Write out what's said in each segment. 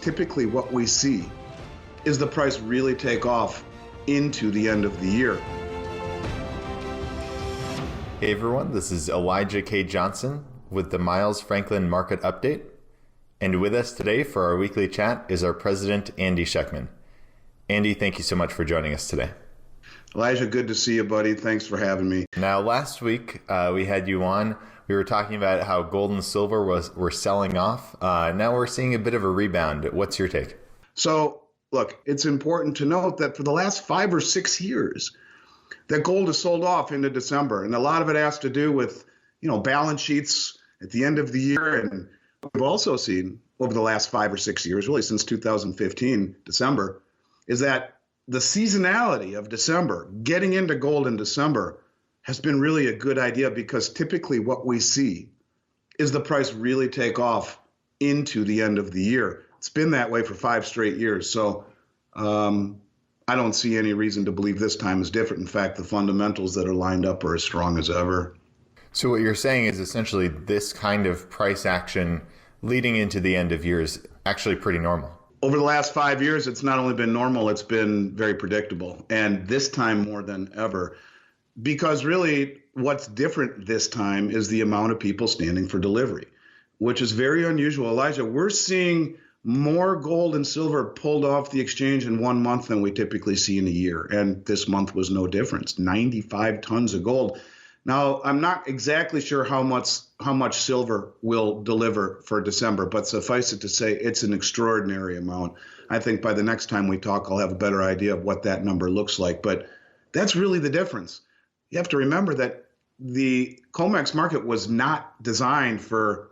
typically what we see is the price really take off into the end of the year. Hey everyone, this is Elijah K. Johnson with the Miles Franklin Market Update. And with us today for our weekly chat is our president, Andy Schectman. Andy, thank you so much for joining us today. Elijah, good to see you, buddy. Thanks for having me. Now, last week we had you on. We were talking about how gold and silver were selling off. Now we're seeing a bit of a rebound. What's your take? So, look, it's important to note that for the last 5 or 6 years, that gold has sold off into December. And a lot of it has to do with, balance sheets at the end of the year. And we've also seen over the last 5 or 6 years, really since 2015, December, is that the seasonality of December, getting into gold in December, has been really a good idea because typically what we see is the price really take off into the end of the year. It's been that way for 5 straight years. So I don't see any reason to believe this time is different. In fact, the fundamentals that are lined up are as strong as ever. So what you're saying is essentially this kind of price action leading into the end of year is actually pretty normal. Over the last 5 years, it's not only been normal, it's been very predictable. And this time more than ever. Because really what's different this time is the amount of people standing for delivery, which is very unusual. Elijah, we're seeing more gold and silver pulled off the exchange in 1 month than we typically see in a year. And this month was no difference, 95 tons of gold. Now, I'm not exactly sure how much silver will deliver for December, but suffice it to say, it's an extraordinary amount. I think by the next time we talk, I'll have a better idea of what that number looks like. But that's really the difference. You have to remember that the COMEX market was not designed for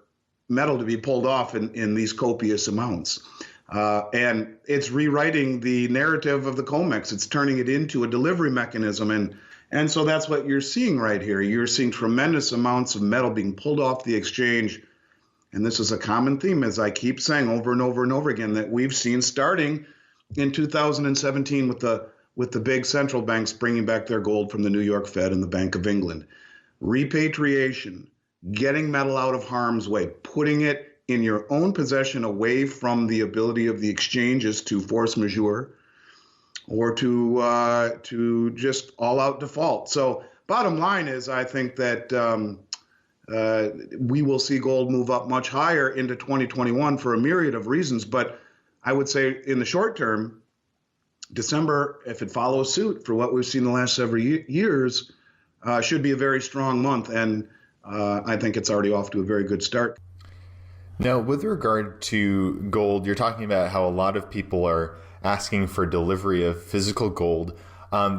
metal to be pulled off in these copious amounts. And it's rewriting the narrative of the COMEX. It's turning it into a delivery mechanism. And so that's what you're seeing right here. You're seeing tremendous amounts of metal being pulled off the exchange. And this is a common theme, as I keep saying over and over and over again, that we've seen starting in 2017 with the big central banks bringing back their gold from the New York Fed and the Bank of England. Repatriation, getting metal out of harm's way, putting it in your own possession away from the ability of the exchanges to force majeure or to just all-out default. So bottom line is I think that we will see gold move up much higher into 2021 for a myriad of reasons. But I would say in the short term, December, if it follows suit for what we've seen the last several years, should be a very strong month. And I think it's already off to a very good start. Now, with regard to gold, you're talking about how a lot of people are asking for delivery of physical gold.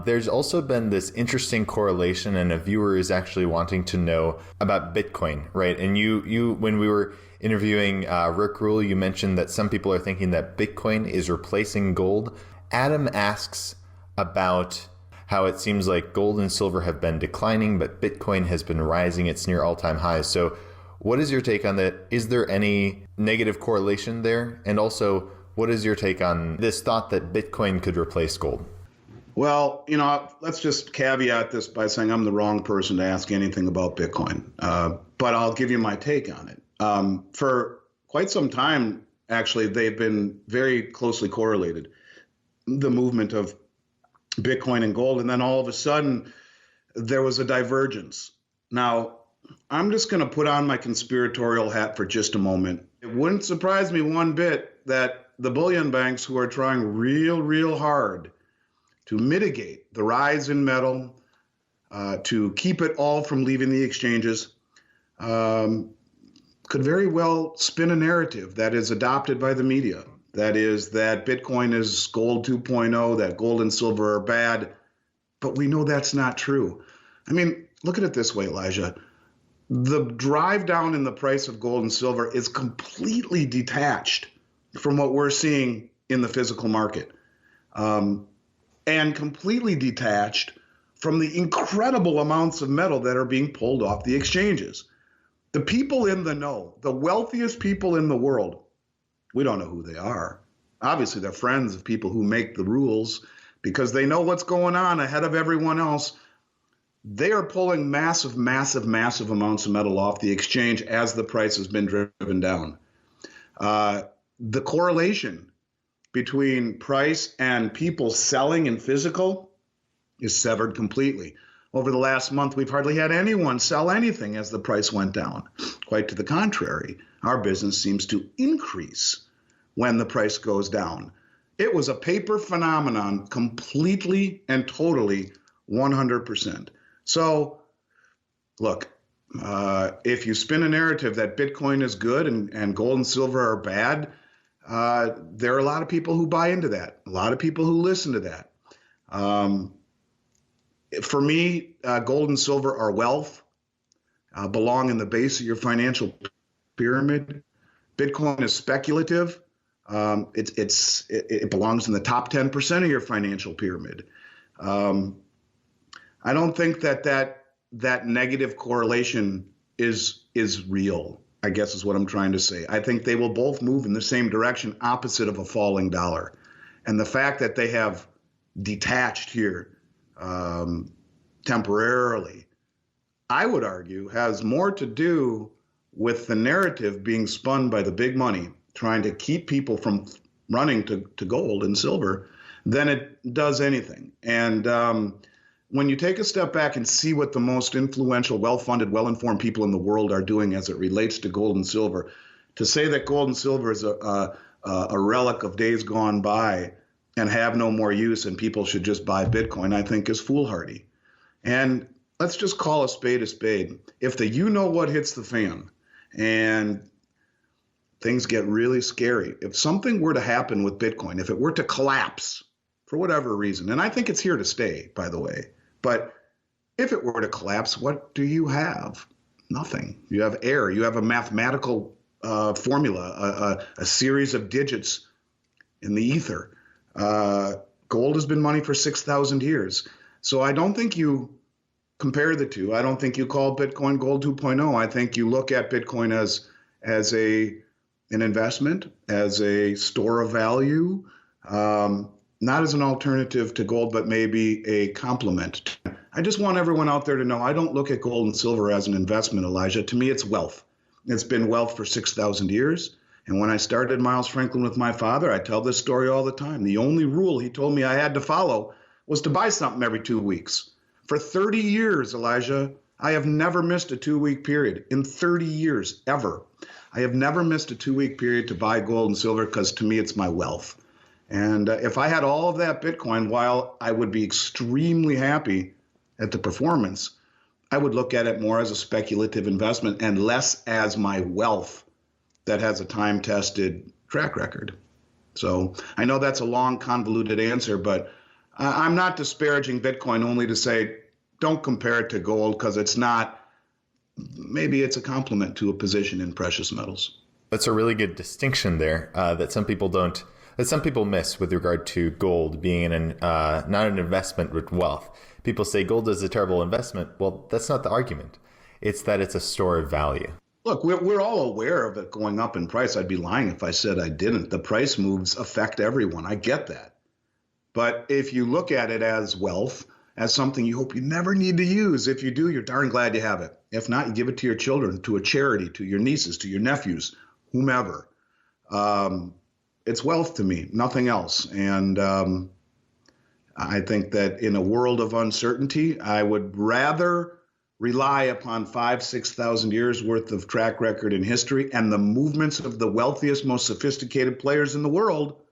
There's also been this interesting correlation, and a viewer is actually wanting to know about Bitcoin, right? And you when we were interviewing Rick Rule, you mentioned that some people are thinking that Bitcoin is replacing gold. Adam asks about how it seems like gold and silver have been declining, but Bitcoin has been rising. It's near all-time highs. So what is your take on that? Is there any negative correlation there? And also, what is your take on this thought that Bitcoin could replace gold? Well, let's just caveat this by saying I'm the wrong person to ask anything about Bitcoin, but I'll give you my take on it. For quite some time, actually, they've been very closely correlated, the movement of Bitcoin and gold, and then all of a sudden, there was a divergence. Now, I'm just going to put on my conspiratorial hat for just a moment. It wouldn't surprise me one bit that the bullion banks who are trying real hard to mitigate the rise in metal, to keep it all from leaving the exchanges, could very well spin a narrative that is adopted by the media. That is that Bitcoin is gold 2.0, that gold and silver are bad. But we know that's not true. I mean, look at it this way, Elijah. The drive down in the price of gold and silver is completely detached from what we're seeing in the physical market, and completely detached from the incredible amounts of metal that are being pulled off the exchanges. The people in the know, the wealthiest people in the world, we don't know who they are. Obviously, they're friends of people who make the rules because they know what's going on ahead of everyone else. They are pulling massive amounts of metal off the exchange as the price has been driven down. the correlation between price and people selling in physical is severed completely. Over the last month, we've hardly had anyone sell anything as the price went down. Quite to the contrary, our business seems to increase when the price goes down. It was a paper phenomenon, completely and totally 100%. So, look, if you spin a narrative that Bitcoin is good and gold and silver are bad, there are a lot of people who buy into that, a lot of people who listen to that. For me, gold and silver are wealth, belong in the base of your financial pyramid. Bitcoin is speculative. It belongs in the top 10% of your financial pyramid. I don't think that negative correlation is real, I guess is what I'm trying to say. I think they will both move in the same direction, opposite of a falling dollar. And the fact that they have detached here temporarily, I would argue, has more to do with the narrative being spun by the big money, trying to keep people from running to gold and silver, than it does anything. And when you take a step back and see what the most influential, well-funded, well-informed people in the world are doing as it relates to gold and silver, to say that gold and silver is a relic of days gone by and have no more use and people should just buy Bitcoin, I think is foolhardy. And let's just call a spade a spade. If the you-know-what hits the fan and things get really scary, if something were to happen with Bitcoin, if it were to collapse for whatever reason, and I think it's here to stay, by the way, but if it were to collapse, what do you have? Nothing. You have air. You have a mathematical formula, a series of digits in the ether. Gold has been money for 6,000 years. So I don't think you compare the two. I don't think you call Bitcoin gold 2.0. I think you look at Bitcoin as an investment, as a store of value, not as an alternative to gold, but maybe a complement. I just want everyone out there to know I don't look at gold and silver as an investment, Elijah. To me, it's wealth. It's been wealth for 6,000 years. And when I started Miles Franklin with my father, I tell this story all the time. The only rule he told me I had to follow was to buy something every 2 weeks. For 30 years, Elijah, I have never missed a 2-week period. In 30 years, ever. I have never missed a 2-week period to buy gold and silver because to me, it's my wealth. And if I had all of that Bitcoin, while I would be extremely happy at the performance, I would look at it more as a speculative investment and less as my wealth that has a time-tested track record. So I know that's a long, convoluted answer, but I'm not disparaging Bitcoin, only to say don't compare it to gold because it's not. Maybe it's a complement to a position in precious metals. That's a really good distinction there that some people miss with regard to gold being not an investment with wealth. People say gold is a terrible investment. Well, that's not the argument. It's that it's a store of value. Look, we're all aware of it going up in price. I'd be lying if I said I didn't. The price moves affect everyone. I get that. But if you look at it as wealth, as something you hope you never need to use, if you do, you're darn glad you have it. If not, you give it to your children, to a charity, to your nieces, to your nephews, whomever. It's wealth to me, nothing else. And I think that in a world of uncertainty, I would rather rely upon 5,000-6,000 years worth of track record in history and the movements of the wealthiest, most sophisticated players in the world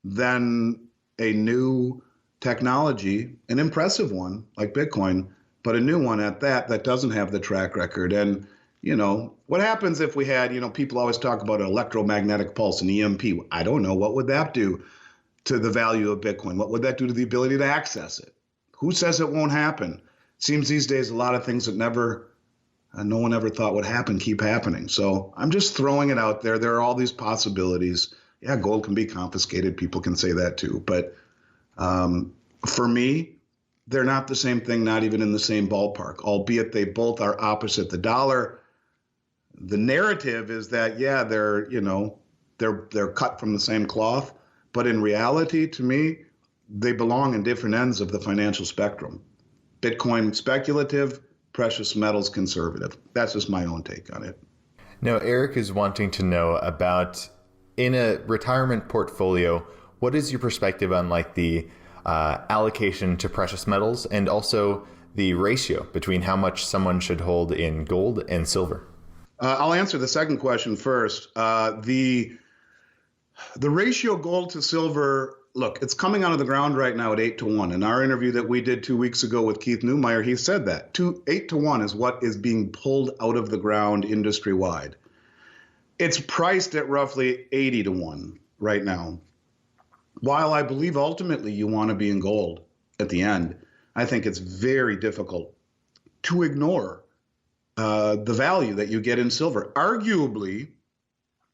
than a new technology, an impressive one like Bitcoin, but a new one at that doesn't have the track record. And, what happens if we had, people always talk about an electromagnetic pulse, an EMP. I don't know. What would that do to the value of Bitcoin? What would that do to the ability to access it? Who says it won't happen? Seems these days a lot of things that no one ever thought would happen keep happening. So I'm just throwing it out there. There are all these possibilities. Yeah, gold can be confiscated. People can say that too. But for me, they're not the same thing, not even in the same ballpark, albeit they both are opposite the dollar. The narrative is that, yeah, they're cut from the same cloth. But in reality, to me, they belong in different ends of the financial spectrum. Bitcoin speculative, precious metals conservative. That's just my own take on it. Now, Eric is wanting to know about in a retirement portfolio, what is your perspective on like the allocation to precious metals and also the ratio between how much someone should hold in gold and silver? I'll answer the second question first. The ratio gold to silver, look, it's coming out of the ground right now at 8-1. In our interview that we did 2 weeks ago with Keith Neumeyer, he said that 8-1 is what is being pulled out of the ground industry wide. It's priced at roughly 80-1 right now. While I believe ultimately you want to be in gold at the end, I think it's very difficult to ignore the value that you get in silver. Arguably,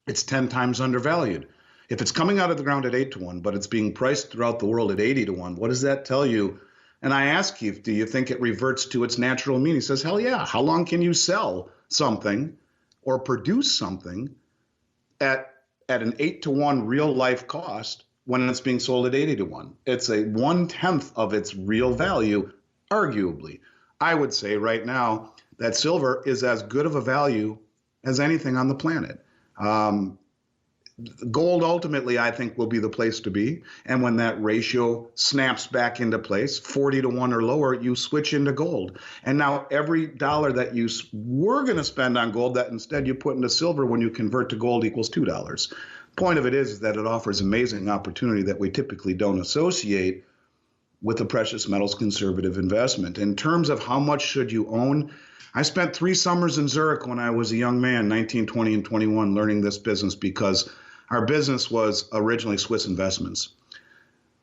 it's 10 times undervalued. If it's coming out of the ground at 8-1, but it's being priced throughout the world at 80-1, what does that tell you? And I asked Keith, do you think it reverts to its natural mean? He says, hell yeah. How long can you sell something or produce something at an 8-1 real life cost when it's being sold at 80-1? It's a 1/10 of its real value, arguably. I would say right now that silver is as good of a value as anything on the planet. Gold ultimately, I think, will be the place to be. And when that ratio snaps back into place, 40-1 or lower, you switch into gold. And now every dollar that you were going to spend on gold that instead you put into silver when you convert to gold equals $2. Point of it is that it offers amazing opportunity that we typically don't associate with a precious metals conservative investment. In terms of how much should you own, I spent 3 summers in Zurich when I was a young man, 19, 20, and 21, learning this business because our business was originally Swiss investments.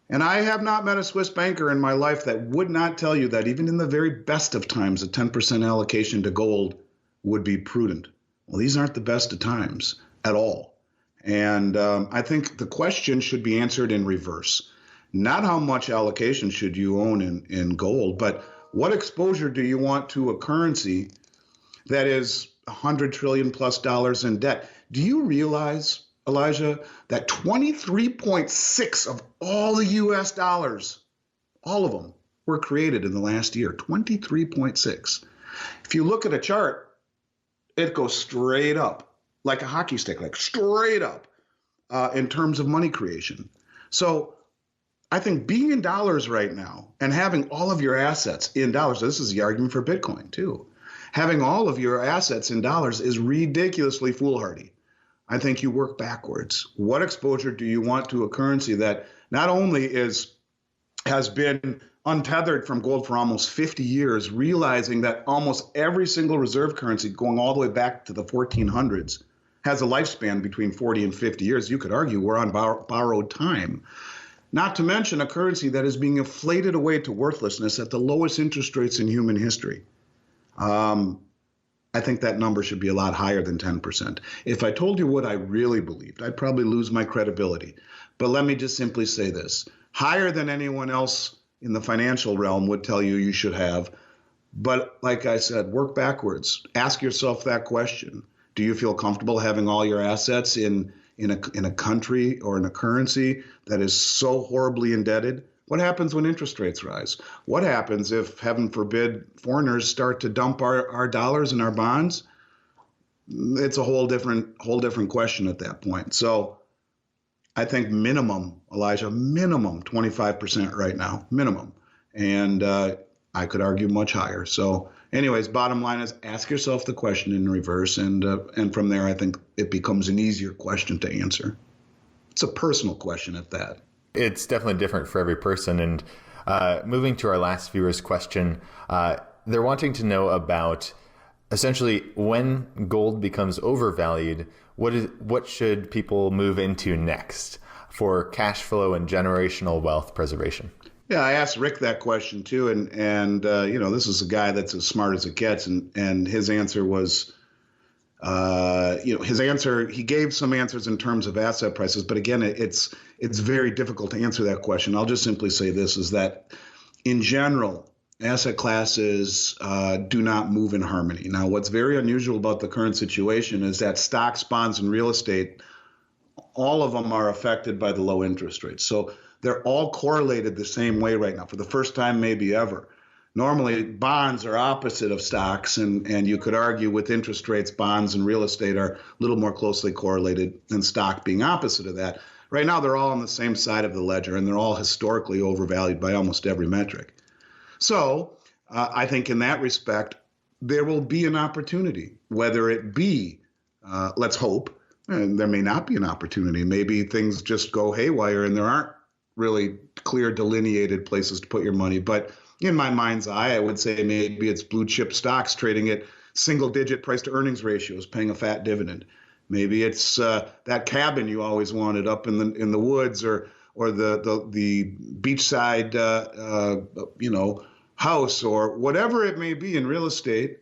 And I have not met a Swiss banker in my life that would not tell you that even in the very best of times, a 10% allocation to gold would be prudent. Well, these aren't the best of times at all. And I think the question should be answered in reverse. Not how much allocation should you own in gold, but what exposure do you want to a currency that is $100 trillion plus in debt? Do you realize, Elijah, that 23.6 of all the US dollars, all of them, were created in the last year? 23.6. If you look at a chart, it goes straight up, like a hockey stick, like straight up in terms of money creation. So I think being in dollars right now and having all of your assets in dollars, this is the argument for Bitcoin too, having all of your assets in dollars is ridiculously foolhardy. I think you work backwards. What exposure do you want to a currency that not only has been untethered from gold for almost 50 years, realizing that almost every single reserve currency going all the way back to the 1400s has a lifespan between 40 and 50 years. You could argue we're on borrowed time. Not to mention a currency that is being inflated away to worthlessness at the lowest interest rates in human history. I think that number should be a lot higher than 10%. If I told you what I really believed, I'd probably lose my credibility. But let me just simply say this. Higher than anyone else in the financial realm would tell you you should have. But like I said, work backwards. Ask yourself that question. Do you feel comfortable having all your assets in a country or in a currency that is so horribly indebted? What happens when interest rates rise? What happens if, heaven forbid, foreigners start to dump our dollars and our bonds? It's a whole different question at that point. So I think minimum, Elijah, minimum 25% right now, minimum. And I could argue much higher. So anyways, bottom line is ask yourself the question in reverse. And from there, I think it becomes an easier question to answer. It's a personal question at that. It's definitely different for every person. And moving to our last viewer's question, they're wanting to know about essentially when gold becomes overvalued, what should people move into next for cash flow and generational wealth preservation? Yeah, I asked Rick that question too, and this is a guy that's as smart as it gets, and his answer was, he gave some answers in terms of asset prices, but again, it's very difficult to answer that question. I'll just simply say this, is that in general, asset classes do not move in harmony. Now, what's very unusual about the current situation is that stocks, bonds, and real estate, all of them are affected by the low interest rates. So they're all correlated the same way right now for the first time maybe ever. Normally, bonds are opposite of stocks, and you could argue with interest rates, bonds and real estate are a little more closely correlated than stock being opposite of that. Right now, they're all on the same side of the ledger, and they're all historically overvalued by almost every metric. So I think in that respect, there will be an opportunity, whether it be, let's hope, and there may not be an opportunity. Maybe things just go haywire and there aren't really clear delineated places to put your money. But in my mind's eye, I would say maybe it's blue chip stocks trading at single digit price to earnings ratios, paying a fat dividend. Maybe it's that cabin you always wanted up in the woods, or the beachside house, or whatever it may be in real estate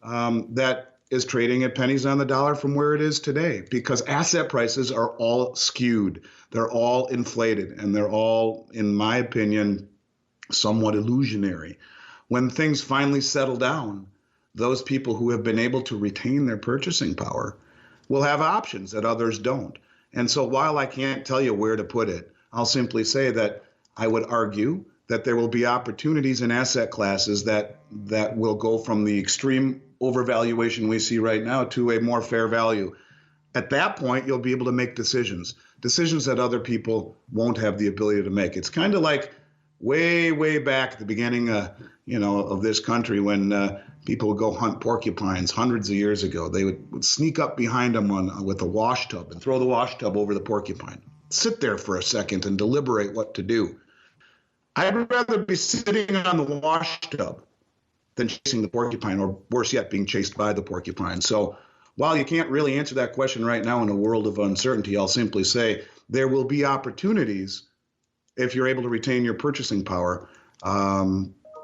that is trading at pennies on the dollar from where it is today, because asset prices are all skewed. They're all inflated, and they're all, in my opinion, somewhat illusionary. When things finally settle down, those people who have been able to retain their purchasing power will have options that others don't. And so while I can't tell you where to put it, I'll simply say that I would argue that there will be opportunities in asset classes that will go from the extreme overvaluation we see right now to a more fair value. At that point, you'll be able to make decisions that other people won't have the ability to make. It's kind of like way back at the beginning, of this country, when people would go hunt porcupines hundreds of years ago. They would sneak up behind them with a wash tub and throw the wash tub over the porcupine. Sit there for a second and deliberate what to do. I'd rather be sitting on the wash tub than chasing the porcupine, or worse yet, being chased by the porcupine. So while you can't really answer that question right now in a world of uncertainty, I'll simply say there will be opportunities if you're able to retain your purchasing power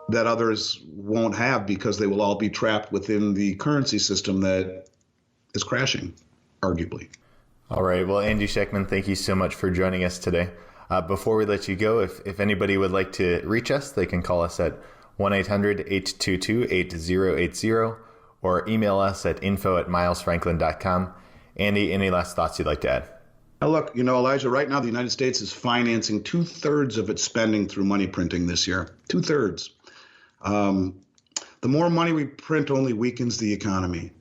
that others won't have, because they will all be trapped within the currency system that is crashing, arguably. All right. Well, Andy Schectman, thank you so much for joining us today. Before we let you go, if anybody would like to reach us, they can call us at 1-800-822-8080 or email us at info@milesfranklin.com. Andy, any last thoughts you'd like to add? Look, Elijah, right now the United States is financing 2/3 of its spending through money printing this year. 2/3. The more money we print only weakens the economy.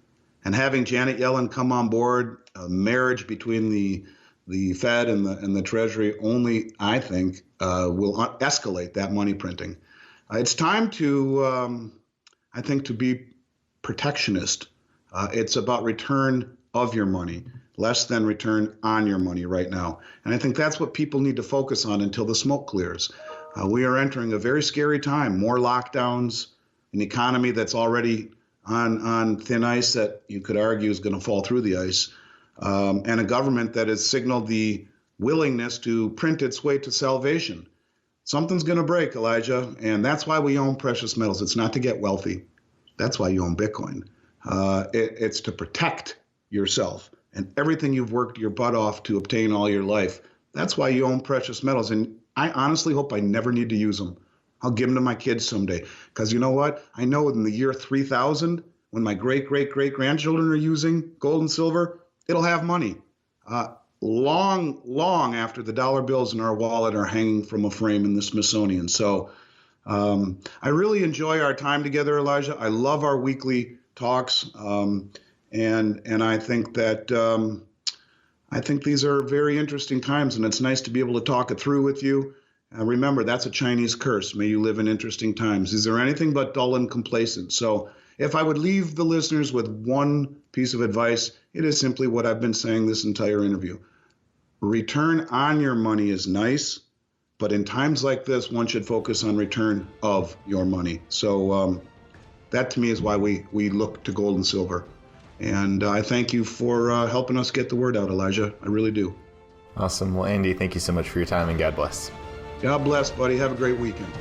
And having Janet Yellen come on board, a marriage between the Fed and the Treasury, only, I think, will escalate that money printing. It's time to be protectionist. It's about return of your money, less than return on your money right now. And I think that's what people need to focus on until the smoke clears. We are entering a very scary time, more lockdowns, an economy that's already on thin ice that you could argue is going to fall through the ice, and a government that has signaled the willingness to print its way to salvation. Something's going to break, Elijah, and that's why we own precious metals. It's not to get wealthy. That's why you own Bitcoin. It's to protect yourself and everything you've worked your butt off to obtain all your life. That's why you own precious metals. And I honestly hope I never need to use them. I'll give them to my kids someday. Because you know what? I know in the year 3000, when my great-great-great-grandchildren are using gold and silver, it'll have money. Long after the dollar bills in our wallet are hanging from a frame in the Smithsonian. So I really enjoy our time together, Elijah. I love our weekly talks. And I think that these are very interesting times, and it's nice to be able to talk it through with you. Remember, that's a Chinese curse. May you live in interesting times. These are anything but dull and complacent. So if I would leave the listeners with one piece of advice, it is simply what I've been saying this entire interview. Return on your money is nice, but in times like this, one should focus on return of your money. So that to me is why we look to gold and silver. And I thank you for helping us get the word out, Elijah. I really do. Awesome. Well, Andy, thank you so much for your time, and God bless. God bless, buddy. Have a great weekend.